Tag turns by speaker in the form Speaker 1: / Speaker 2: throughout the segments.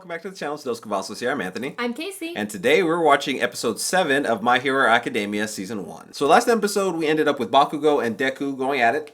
Speaker 1: welcome back to the channel. It's Dos Cavazos here. I'm Anthony.
Speaker 2: I'm Casey.
Speaker 1: And today we're watching episode 7 of My Hero Academia season 1. So last episode we ended up with Bakugo and Deku going at it.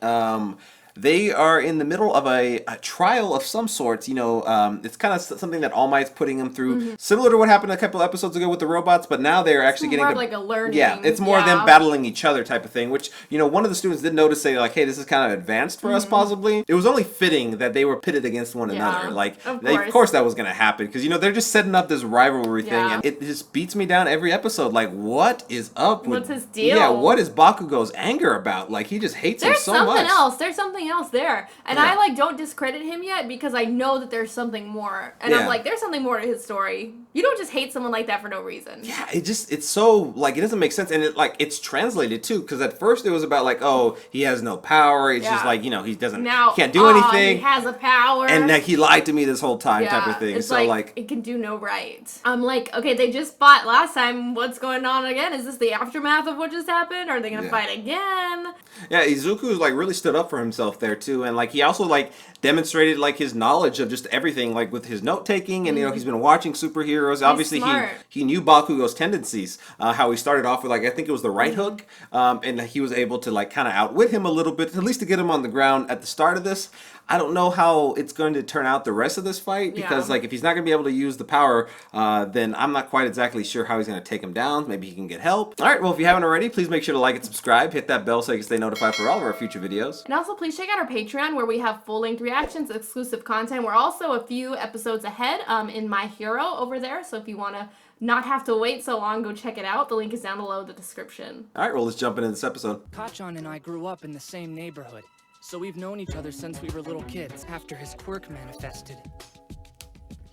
Speaker 1: They are in the middle of a trial of some sorts. You know, it's kind of something that All Might's putting them through. Similar to what happened a couple episodes ago with the robots, but now they're actually getting
Speaker 2: more like a learning.
Speaker 1: Yeah, it's more of them battling each other type of thing, which, you know, one of the students did notice, say like, hey, this is kind of advanced for us possibly. It was only fitting that they were pitted against one another. Like, of course that was going to happen because, you know, they're just setting up this rivalry thing, and it just beats me down every episode. Like, what is up with...
Speaker 2: What's his deal?
Speaker 1: Yeah, what is Bakugo's anger about? Like, he just hates him so much.
Speaker 2: There's something else there. And I, like, don't discredit him yet because I know that there's something more. And I'm like, there's something more to his story. You don't just hate someone like that for no reason.
Speaker 1: Yeah, it's so, like, it doesn't make sense. And, it's translated, too, because at first it was about, like, oh, he has no power. It's just like, you know, he can't do anything.
Speaker 2: He has a power.
Speaker 1: And he lied to me this whole time type of thing.
Speaker 2: It's
Speaker 1: so,
Speaker 2: like, it can do no right. I'm like, okay, they just fought last time. What's going on again? Is this the aftermath of what just happened? Are they going to fight again?
Speaker 1: Yeah, Izuku's, like, really stood up for himself there, too. And, like, he also, like, demonstrated, like, his knowledge of just everything, like, with his note-taking. And, you know, he's been watching superheroes. Obviously, he knew Bakugo's tendencies. How he started off with, like, I think it was the right hook. And he was able to, like, kind of outwit him a little bit, at least to get him on the ground at the start of this. I don't know how it's going to turn out the rest of this fight. Because, like, if he's not going to be able to use the power, then I'm not quite exactly sure how he's going to take him down. Maybe he can get help. All right, well, if you haven't already, please make sure to like and subscribe. Hit that bell so you can stay notified for all of our future videos.
Speaker 2: And also, please check out our Patreon where we have full-length reactions, exclusive content. We're also a few episodes ahead in My Hero over there. So if you want to not have to wait so long, go check it out. The link is down below in the description.
Speaker 1: All right, well, let's jump into this episode.
Speaker 3: Kacchan and I grew up in the same neighborhood, so we've known each other since we were little kids. After his quirk manifested,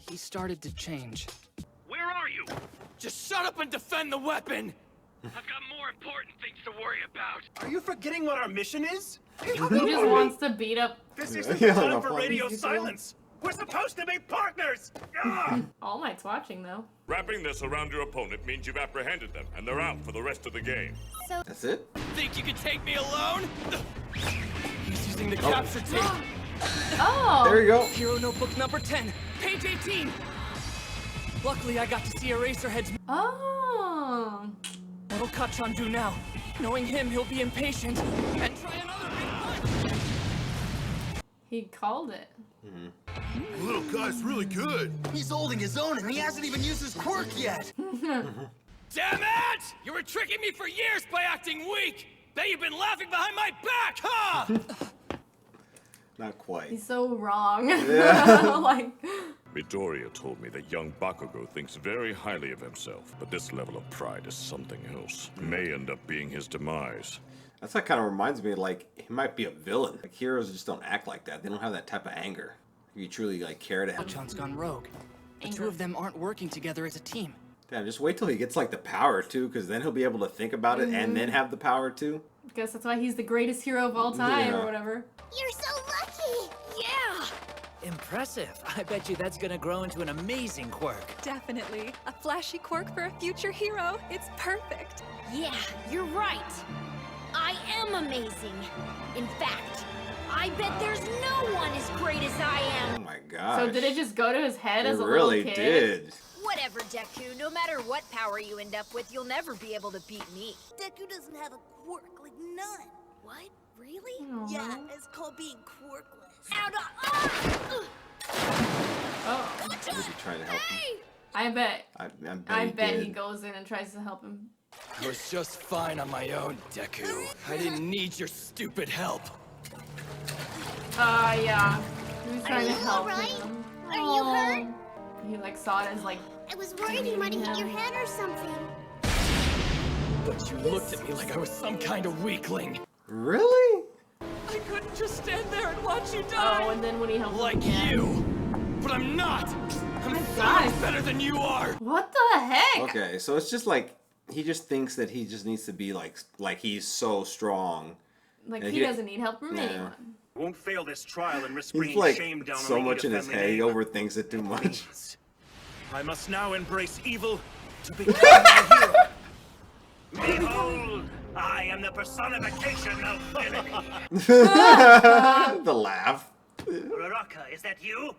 Speaker 3: he started to change.
Speaker 4: Where are you?
Speaker 3: Just shut up and defend the weapon!
Speaker 4: I've got more important things to worry about.
Speaker 5: Are you forgetting what our mission is?
Speaker 2: He just wants to beat up.
Speaker 5: This isn't the time for radio silence. We're supposed to be partners!
Speaker 2: All Might's watching, though.
Speaker 6: Wrapping this around your opponent means you've apprehended them, and they're out for the rest of the game.
Speaker 1: That's it?
Speaker 3: Think you can take me alone? He's using the capture tape.
Speaker 2: Oh!
Speaker 1: There you go.
Speaker 3: Hero notebook number 10, page 18. Luckily, I got to see Eraserhead's...
Speaker 2: Oh!
Speaker 3: What'll Kacchan do now? Knowing him, he'll be impatient and try another big punch.
Speaker 2: He called it.
Speaker 7: The little guy's really good. He's holding his own and he hasn't even used his quirk yet.
Speaker 3: Damn it! You were tricking me for years by acting weak! Bet you've been laughing behind my back, huh?
Speaker 1: Not quite.
Speaker 2: He's so wrong. Yeah. Like...
Speaker 6: Midoriya told me that young Bakugo thinks very highly of himself, but this level of pride is something else. May end up being his demise.
Speaker 1: That's what kind of reminds me, like, he might be a villain. Like, heroes just don't act like that. They don't have that type of anger. You truly, like, care to him.
Speaker 3: Kacchan's gone rogue. The two of them aren't working together as a team.
Speaker 1: Damn, just wait till he gets, like, the power, too, because then he'll be able to think about it and then have the power, too.
Speaker 2: I guess that's why he's the greatest hero of all time, or whatever.
Speaker 8: You're so lucky! Yeah!
Speaker 9: Impressive. I bet you that's gonna grow into an amazing quirk.
Speaker 10: Definitely. A flashy quirk for a future hero. It's perfect.
Speaker 8: Yeah, you're right. I am amazing. In fact, I bet there's no one as great as I am.
Speaker 1: Oh my gosh.
Speaker 2: So did it just go to his head as a
Speaker 1: little kid?
Speaker 2: It really
Speaker 1: did.
Speaker 8: Whatever, Deku. No matter what power you end up with, you'll never be able to beat me.
Speaker 11: Deku doesn't have a quirk, like none.
Speaker 8: What? Really?
Speaker 2: Aww.
Speaker 11: Yeah, it's called being quirkless.
Speaker 2: Oh.
Speaker 1: Kacchan! Was he trying to help him?
Speaker 2: I bet.
Speaker 1: I bet
Speaker 2: he goes in and tries to help him.
Speaker 3: I was just fine on my own, Deku. I didn't need your stupid help.
Speaker 2: Yeah. He was trying to help him.
Speaker 8: Are you hurt?
Speaker 2: He, like, saw it as, like...
Speaker 8: I was worried you might have hit your head or something.
Speaker 3: But you looked at me like I was some kind of weakling.
Speaker 1: Really?
Speaker 3: I couldn't just stand there and watch you die.
Speaker 2: Oh, and then when he helped
Speaker 3: like you. But I'm not. I'm so much better than you are.
Speaker 2: What the heck?
Speaker 1: Okay, so it's just like he just thinks that he just needs to be like he's so strong.
Speaker 2: Like he doesn't need help from anyone.
Speaker 5: Won't fail this trial and risk
Speaker 1: He's
Speaker 5: bringing
Speaker 1: like
Speaker 5: shame down
Speaker 1: so
Speaker 5: on
Speaker 1: much in his head. He overthinks it too much.
Speaker 5: I must now embrace evil to become my hero. Behold, I am the personification of villainy.
Speaker 1: The laugh.
Speaker 5: Uraraka, is that you?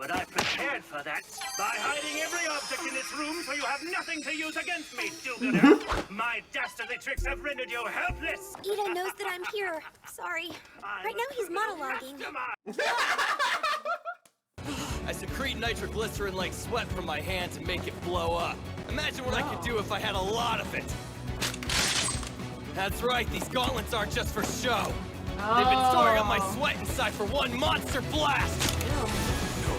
Speaker 5: but I've prepared for that by hiding every object in this room so you have nothing to use against me, do-gooder. My dastardly tricks have rendered you helpless.
Speaker 8: Ida knows that I'm here. Sorry. Right now he's monologuing.
Speaker 12: I secrete nitroglycerin-like sweat from my hands and make it blow up. Imagine what I could do if I had a lot of it. That's right, these gauntlets aren't just for show. They've been storing up my sweat inside for one monster blast.
Speaker 6: No,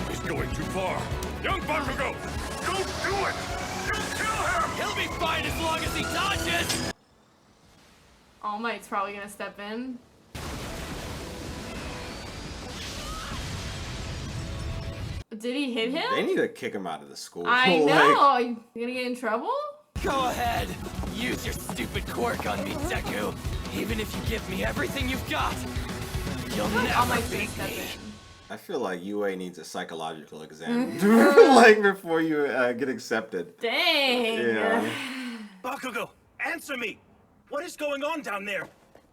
Speaker 6: he's going too far. Young Bakugo, don't do it! You'll kill him!
Speaker 12: He'll be fine as long as he dodges!
Speaker 2: All Might's probably gonna step in. Did he hit him?
Speaker 1: They need to kick him out of the school.
Speaker 2: I know. You gonna get in trouble?
Speaker 12: Go ahead. Use your stupid quirk on me, Deku. Even if you give me everything you've got, you'll never beat me.
Speaker 1: I feel like UA needs a psychological exam, like before you get accepted.
Speaker 2: Dang.
Speaker 1: Yeah.
Speaker 5: Bakugo, answer me. What is going on down there?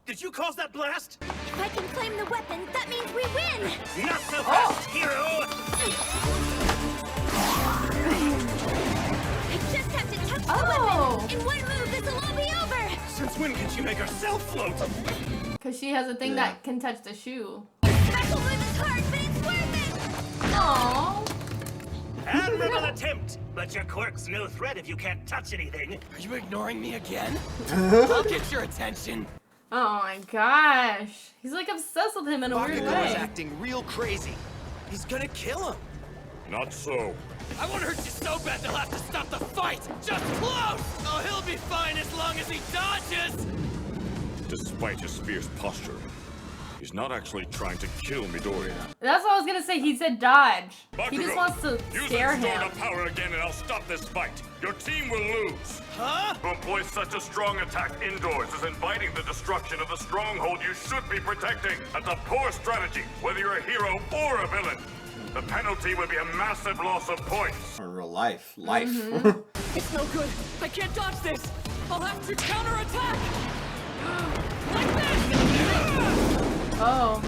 Speaker 5: Did you cause that blast?
Speaker 8: If I can claim the weapon, that means we win!
Speaker 5: Not so fast, hero!
Speaker 8: I just have to touch the weapon! In one move, this'll all be over!
Speaker 5: Since when can she make herself float?
Speaker 2: Because she has a thing that can touch the shoe.
Speaker 8: Special move is hard, but it's worth it!
Speaker 2: Aww.
Speaker 5: Admirable attempt! But your quirk's no threat if you can't touch anything.
Speaker 12: Are you ignoring me again? I'll get your attention.
Speaker 2: Oh my gosh. He's like obsessed with him in a weird
Speaker 13: Bakugo is
Speaker 2: way.
Speaker 13: acting real crazy. He's gonna kill him.
Speaker 6: Not so.
Speaker 12: I won't hurt you so bad they'll have to stop the fight! Just close! Oh, he'll be fine as long as he dodges!
Speaker 6: Despite his fierce posture, he's not actually trying to kill Midoriya.
Speaker 2: That's what I was gonna say. He said dodge.
Speaker 6: Bakugo,
Speaker 2: He just wants to scare
Speaker 6: use that
Speaker 2: him.
Speaker 6: stored-up power again and I'll stop this fight. Your team will lose.
Speaker 12: Huh?
Speaker 6: To employ such a strong attack indoors is inviting the destruction of the stronghold you should be protecting. That's a poor strategy, whether you're a hero or a villain. The penalty would be a massive loss of points.
Speaker 1: In real life. Life.
Speaker 3: It's no good. I can't dodge this. I'll have to counterattack. Like this.
Speaker 2: Oh.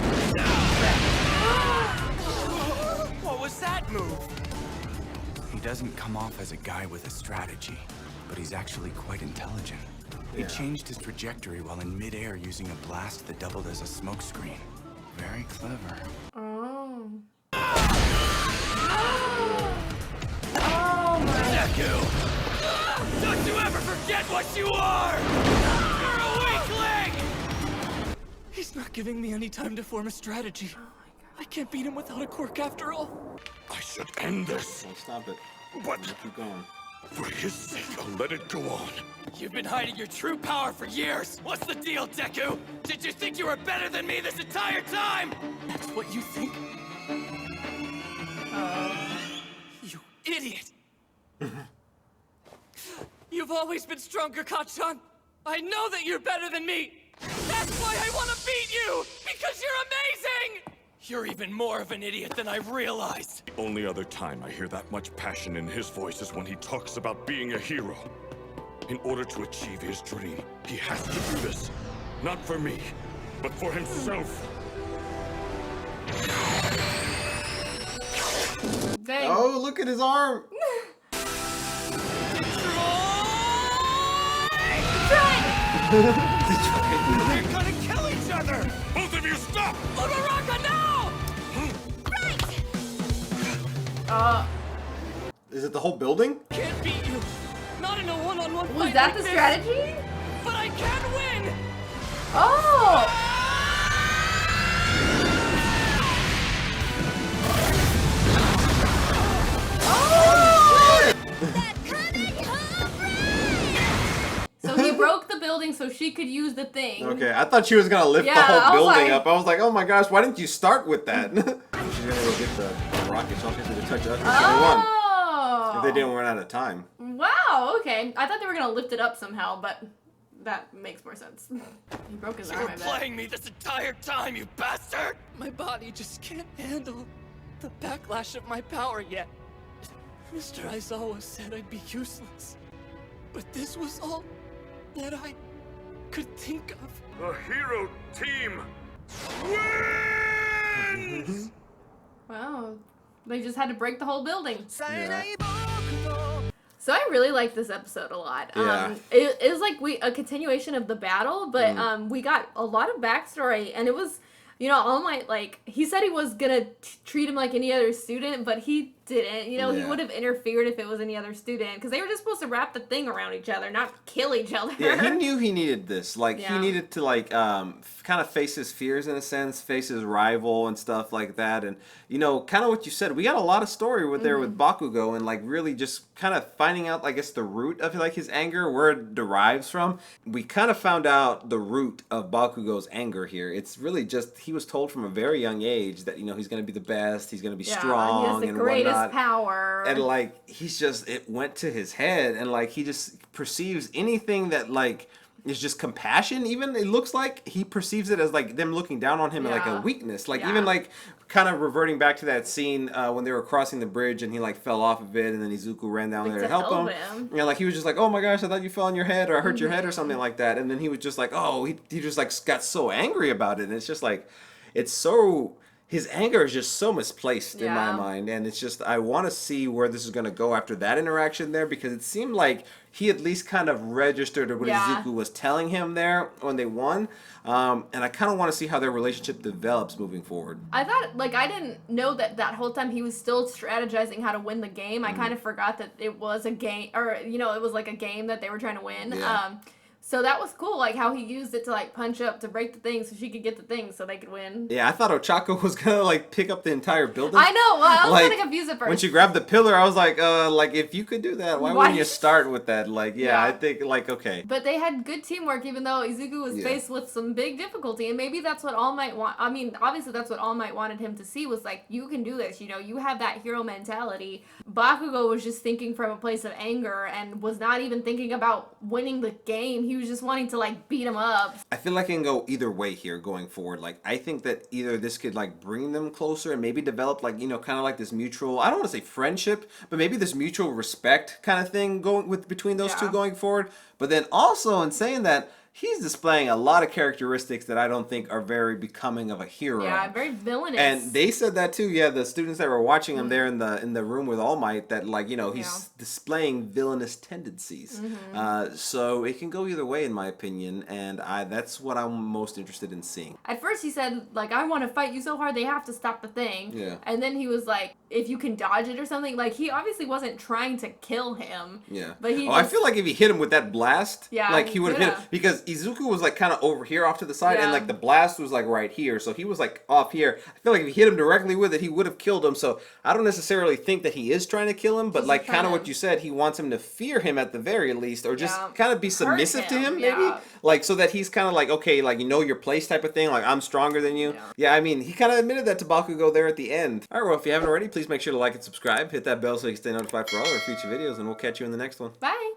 Speaker 12: What was that move?
Speaker 14: He doesn't come off as a guy with a strategy, but he's actually quite intelligent. He changed his trajectory while in midair using a blast that doubled as a smokescreen. Very clever.
Speaker 2: Oh.
Speaker 12: Oh my Deku! Don't you ever forget what you are! You're a weakling!
Speaker 3: He's not giving me any time to form a strategy. I can't beat him without a quirk after all.
Speaker 6: I should end this.
Speaker 1: Don't stop it.
Speaker 6: But
Speaker 1: keep going.
Speaker 6: For his sake, I'll let it go on.
Speaker 12: You've been hiding your true power for years! What's the deal, Deku? Did you think you were better than me this entire time?
Speaker 3: That's what you think? You idiot! You've always been stronger, Kacchan! I know that you're better than me! That's why I want to beat you! Because you're amazing!
Speaker 12: You're even more of an idiot than I realized!
Speaker 6: The only other time I hear that much passion in his voice is when he talks about being a hero. In order to achieve his dream, he has to do this. Not for me, but for himself.
Speaker 2: Dang.
Speaker 1: Oh, look at his arm!
Speaker 5: They're gonna kill each other!
Speaker 6: Both of you stop!
Speaker 3: Uraraka, now!
Speaker 2: Right!
Speaker 1: Is it the whole building?
Speaker 3: Can't beat you! Not in a one-on-one fight.
Speaker 2: Was that
Speaker 3: like
Speaker 2: the
Speaker 3: this.
Speaker 2: strategy?
Speaker 3: But I can win!
Speaker 2: Oh! So he broke the building so she could use the thing.
Speaker 1: Okay, I thought she was gonna lift the
Speaker 2: Yeah, I
Speaker 1: whole
Speaker 2: was
Speaker 1: building
Speaker 2: like-
Speaker 1: up. I was like, oh my gosh, why didn't you start with that? She's gonna go get the rocket. She'll have to touch that. She won.
Speaker 2: Oh!
Speaker 1: If they didn't run out of time.
Speaker 2: Wow, okay. I thought they were gonna lift it up somehow, but that makes more sense. He broke his
Speaker 12: You
Speaker 2: arm,
Speaker 12: were
Speaker 2: I bet.
Speaker 12: playing me this entire time, you bastard!
Speaker 3: My body just can't handle the backlash of my power yet. Mr. Aizawa said I'd be useless. But this was all that I could think of.
Speaker 6: The hero team wins!
Speaker 2: Wow. They just had to break the whole building.
Speaker 1: Yeah.
Speaker 2: So I really liked this episode a lot.
Speaker 1: Yeah.
Speaker 2: It was like a continuation of the battle, but we got a lot of backstory, and it was, you know, All Might, like, he said he was gonna treat him like any other student, but he didn't. You know, he would have interfered if it was any other student, because they were just supposed to wrap the thing around each other, not kill each other.
Speaker 1: Yeah, he knew he needed this. Like, he needed to, like, kind of face his fears in a sense, face his rival and stuff like that. And, you know, kind of what you said, we got a lot of story with Bakugo, and, like, really just kind of finding out, I guess, the root of, like, his anger, where it derives from. We kind of found out the root of Bakugo's anger here. It's really just, he was told from a very young age that, you know, he's going to be the best, he's going to be strong,
Speaker 2: he has the
Speaker 1: and
Speaker 2: greatest
Speaker 1: whatnot.
Speaker 2: Power.
Speaker 1: And, like, he's just, it went to his head, and, like, he just perceives anything that, like, is just compassion. Even it looks like he perceives it as, like, them looking down on him and, like, a weakness. Like, even, like, kind of reverting back to that scene when they were crossing the bridge and he, like, fell off of it, and then Izuku ran down there to help him. You know, like, he was just like, oh my gosh, I thought you fell on your head, or I hurt your head, or something like that. And then he was just like, oh, he just, like, got so angry about it. And it's just like, it's so, his anger is just so misplaced in my mind, and it's just, I want to see where this is going to go after that interaction there, because it seemed like he at least kind of registered what Izuku was telling him there when they won, and I kind of want to see how their relationship develops moving forward.
Speaker 2: I thought, like, I didn't know that whole time he was still strategizing how to win the game. I kind of forgot that it was a game, or, you know, it was like a game that they were trying to win. So that was cool, like how he used it to, like, punch up to break the thing so she could get the thing so they could win.
Speaker 1: Yeah, I thought Ochako was gonna, like, pick up the entire building.
Speaker 2: I know, well, I was
Speaker 1: like,
Speaker 2: kind of confused at first.
Speaker 1: When she grabbed the pillar, I was like, if you could do that, why wouldn't you start with that? Like, I think, like, okay.
Speaker 2: But they had good teamwork, even though Izuku was faced with some big difficulty, and maybe that's what All Might want. I mean, obviously that's what All Might wanted him to see, was like, you can do this, you know, you have that hero mentality. Bakugo was just thinking from a place of anger and was not even thinking about winning the game. He was just wanting to, like, beat him up.
Speaker 1: I feel like it can go either way here going forward. Like, I think that either this could, like, bring them closer and maybe develop, like, you know, kind of like this mutual, I don't want to say friendship, but maybe this mutual respect kind of thing going with between those two going forward. But then also, in saying that, he's displaying a lot of characteristics that I don't think are very becoming of a hero.
Speaker 2: Yeah, very villainous.
Speaker 1: And they said that too. Yeah, the students that were watching him there in the room with All Might, that, like, you know, he's displaying villainous tendencies. So it can go either way, in my opinion, and that's what I'm most interested in seeing.
Speaker 2: At first he said, like, I want to fight you so hard they have to stop the thing.
Speaker 1: Yeah.
Speaker 2: And then he was like, if you can dodge it or something. Like, he obviously wasn't trying to kill him.
Speaker 1: Yeah.
Speaker 2: But he
Speaker 1: I feel like if he hit him with that blast, like, he would have hit him, because Izuku was, like, kind of over here off to the side, and, like, the blast was, like, right here, so he was, like, off here. I feel like if he hit him directly with it, he would have killed him. So I don't necessarily think that he is trying to kill him, but, like, kind of what you said, he wants him to fear him at the very least, or just kind of be submissive to him, maybe, like, so that he's kind of like, okay, like, you know your place type of thing, like, I'm stronger than you. Yeah, I mean, he kind of admitted that to Bakugo there at the end. All right, well, if you haven't already, please make sure to like and subscribe, hit that bell so you can stay notified for all our future videos, and we'll catch you in the next one.
Speaker 2: Bye.